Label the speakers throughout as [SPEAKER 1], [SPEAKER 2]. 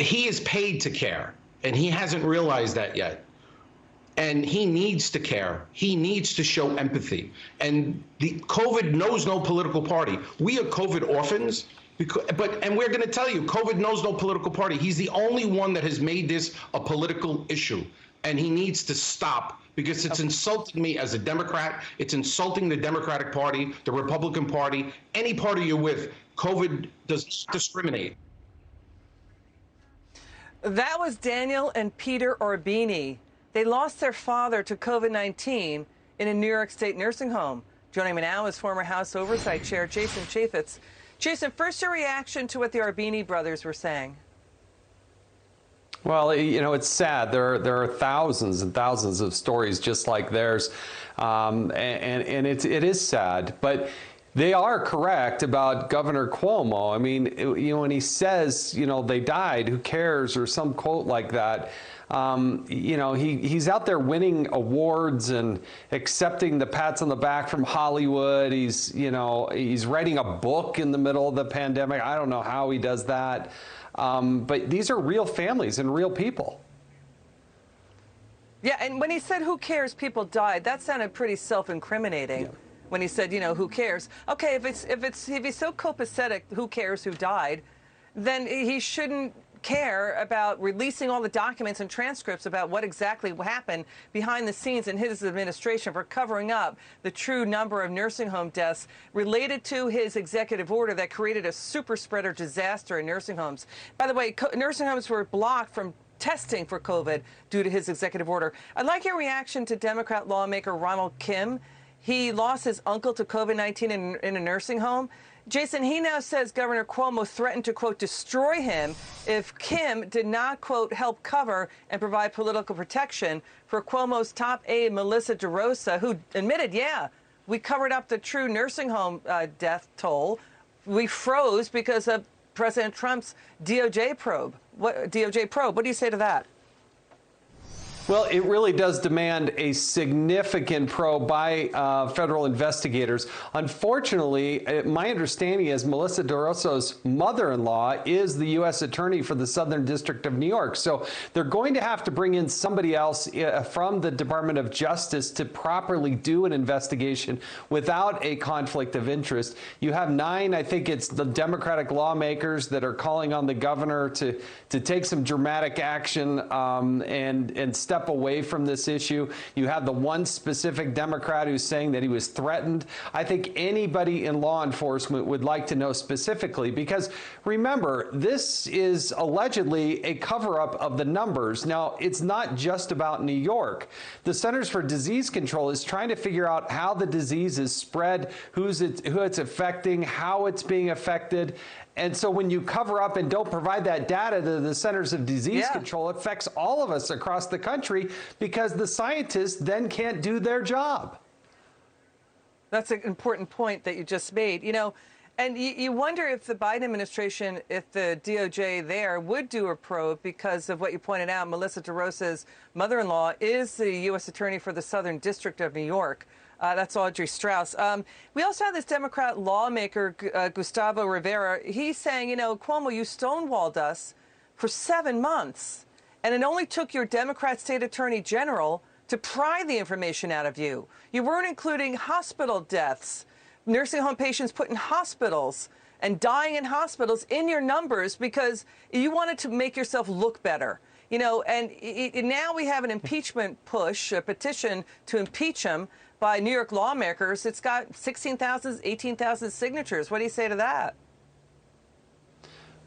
[SPEAKER 1] he is paid to care, and he hasn't realized that yet. And he needs to care. He needs to show empathy. And the COVID knows no political party. We are COVID orphans, and we're going to tell you, COVID knows no political party. He's the only one that has made this a political issue, and he needs to stop, because it's insulting me as a Democrat. It's insulting the Democratic Party, the Republican Party, any party you're with. COVID does not discriminate.
[SPEAKER 2] That was Daniel and Peter Orbini. They lost their father to COVID-19 in a New York State nursing home. Joining me now is former House Oversight Chair Jason Chaffetz. Jason, first your reaction to what the Orbini brothers were saying.
[SPEAKER 3] Well, you know, it's sad. There are thousands and thousands of stories just like theirs, and it is sad. But they are correct about Governor Cuomo. I mean, you know, when he says, you know, they died, who cares, or some quote like that. You know, he's out there winning awards and accepting the pats on the back from Hollywood. He's writing a book in the middle of the pandemic. I don't know how he does that. But these are real families and real people.
[SPEAKER 2] Yeah, and when he said, who cares, people died, that sounded pretty self-incriminating. Yeah. When he said, you know, who cares? Okay, if he's so copacetic, who cares who died, then he shouldn't care about releasing all the documents and transcripts about what exactly happened behind the scenes in his administration for covering up the true number of nursing home deaths related to his executive order that created a super spreader disaster in nursing homes. By the way, nursing homes were blocked from testing for COVID due to his executive order. I'd like your reaction to Democrat lawmaker Ronald Kim. He lost his uncle to COVID-19 in a nursing home. Jason, he now says Governor Cuomo threatened to, quote, destroy him if Kim did not, quote, help cover and provide political protection for Cuomo's top aide, Melissa DeRosa, who admitted, yeah, we covered up the true nursing home death toll. We froze because of President Trump's DOJ probe. What do you say to that?
[SPEAKER 3] Well, it really does demand a significant probe by federal investigators. Unfortunately, my understanding is Melissa DeRosa's mother-in-law is the U.S. Attorney for the Southern District of New York. So they're going to have to bring in somebody else from the Department of Justice to properly do an investigation without a conflict of interest. You have 9, I think it's the Democratic lawmakers that are calling on the governor to take some dramatic action and step away from this issue. You have the one specific Democrat who's saying that he was threatened. I think anybody in law enforcement would like to know specifically, because remember, this is allegedly a cover-up of the numbers. Now, it's not just about New York. The Centers for Disease Control is trying to figure out how the disease is spread, who it's affecting, how it's being affected. And so when you cover up and don't provide that data to the Centers of Disease Control, it affects all of us across the country, because the scientists then can't do their job.
[SPEAKER 2] That's an important point that you just made. You know, and you wonder if the Biden administration, if the DOJ there would do a probe, because of what you pointed out, Melissa DeRosa's mother-in-law is the U.S. Attorney for the Southern District of New York. That's Audrey Strauss. We also have this Democrat lawmaker, Gustavo Rivera. He's saying, you know, Cuomo, you stonewalled us for 7 months, and it only took your Democrat state attorney general to pry the information out of you. You weren't including hospital deaths, nursing home patients put in hospitals and dying in hospitals in your numbers because you wanted to make yourself look better. You know, and now we have an impeachment push, a petition to impeach him by New York lawmakers. It's got 16,000, 18,000 signatures. What do you say to that?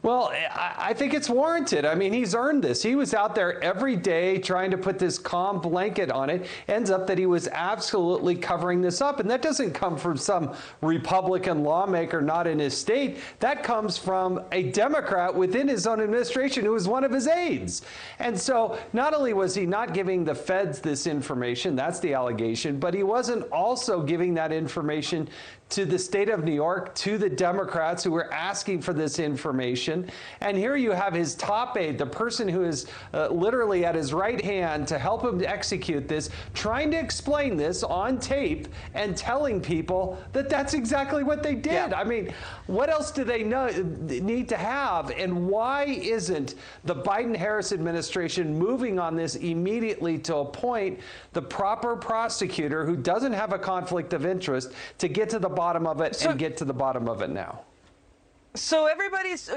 [SPEAKER 3] Well, I think it's warranted. I mean, he's earned this. He was out there every day trying to put this calm blanket on it. Ends up that he was absolutely covering this up. And that doesn't come from some Republican lawmaker not in his state. That comes from a Democrat within his own administration who was one of his aides. And so not only was he not giving the feds this information, that's the allegation, but he wasn't also giving that information to the state of New York, to the Democrats who were asking for this information. administration. And here you have his top aide, the person who is literally at his right hand to help him to execute this, trying to explain this on tape and telling people that that's exactly what they did.
[SPEAKER 2] Yeah.
[SPEAKER 3] I mean, what else do they need to have? And why isn't the Biden-Harris administration moving on this immediately to appoint the proper prosecutor who doesn't have a conflict of interest to get to the bottom of it and get to the bottom of it now?
[SPEAKER 2] So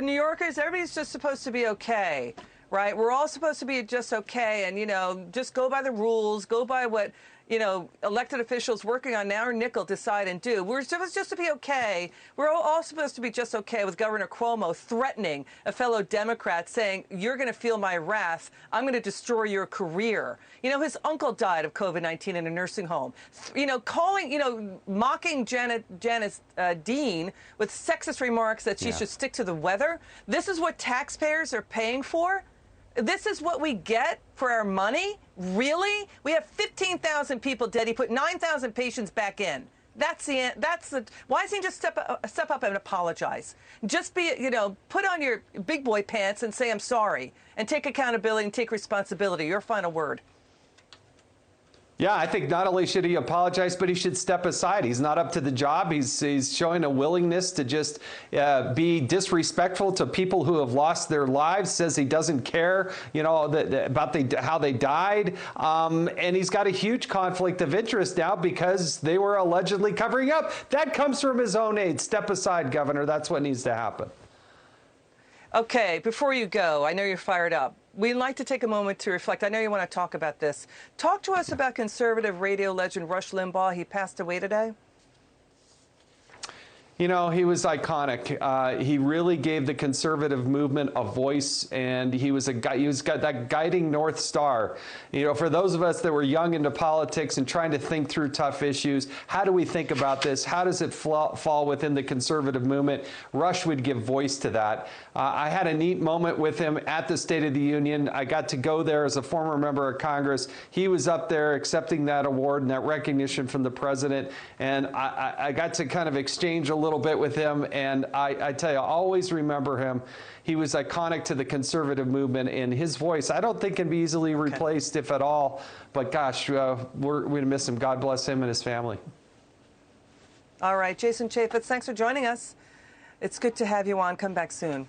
[SPEAKER 2] New Yorkers, everybody's just supposed to be okay, right? We're all supposed to be just okay and, you know, just go by the rules, go by what, you know, elected officials working on now or nickel decide and do. We're supposed just to be okay. We're all supposed to be just okay with Governor Cuomo threatening a fellow Democrat saying, you're going to feel my wrath. I'm going to destroy your career. You know, his uncle died of COVID-19 in a nursing home. You know, mocking Janice Dean with sexist remarks that she should stick to the weather. This is what taxpayers are paying for? This is what we get for our money? Really? We have 15,000 people dead. He put 9,000 patients back in. That's the. Why doesn't he just step up and apologize? Just be, you know, put on your big boy pants and say I'm sorry and take accountability and take responsibility. Your final word.
[SPEAKER 3] Yeah, I think not only should he apologize, but he should step aside. He's not up to the job. He's showing a willingness to just be disrespectful to people who have lost their lives, says he doesn't care, you know, about how they died. And he's got a huge conflict of interest now because they were allegedly covering up. That comes from his own aide. Step aside, Governor. That's what needs to happen.
[SPEAKER 2] Okay, before you go, I know you're fired up. We'd like to take a moment to reflect. I know you want to talk about this. Talk to us about conservative radio legend Rush Limbaugh. He passed away today.
[SPEAKER 3] You know, he was iconic. He really gave the conservative movement a voice, and he was got that guiding North Star. You know, for those of us that were young into politics and trying to think through tough issues, how do we think about this? How does it fall within the conservative movement? Rush would give voice to that. I had a neat moment with him at the State of the Union. I got to go there as a former member of Congress. He was up there accepting that award and that recognition from the president, and I got to kind of exchange a little bit with him, and I tell you, I always remember him. He was iconic to the conservative movement, and his voice, I don't think can be easily replaced, if at all. But gosh, we're going to miss him. God bless him and his family.
[SPEAKER 2] All right, Jason Chaffetz, thanks for joining us. It's good to have you on. Come back soon.